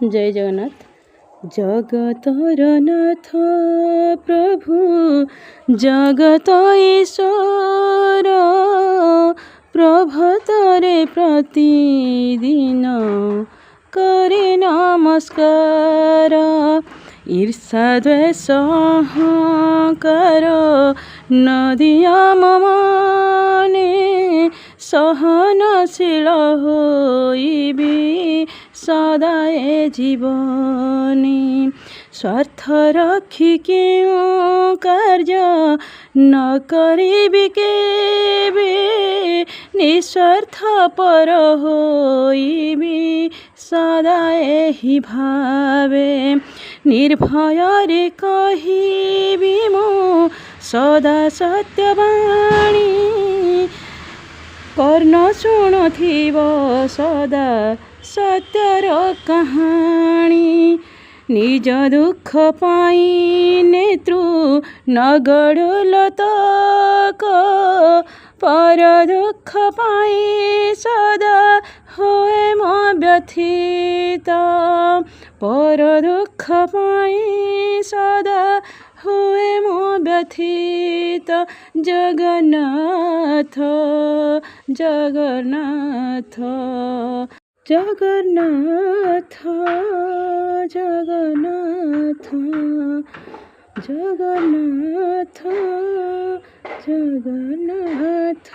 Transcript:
जय जगन्नाथ। जगतर नाथ प्रभु जगत ईश्वर प्रभातरे प्रतिदिन करे नमस्कार। ईर्षा द्वेष अहंकार नदिया मने सहनशील होइबी सदाए जीवनी। स्वार्थ रखी क्यों कार्य न करिबी केबे निस्वार्थ पर होइबी सदाए ही भावे। निर्भय रे कहिबी मु सदा सत्यवाणी कर्ण शुणुथिब सदा सत्यर कहानी। निज दुख पाई नेत्रु नगडुल तक पर दुख पाई सदा होए म व्यथित। पर दुख पाई सदा हुए म व्यथित। जगन्नाथ जगन्नाथ जगन्नाथ जगन्नाथ जगन्नाथ जगन्नाथ।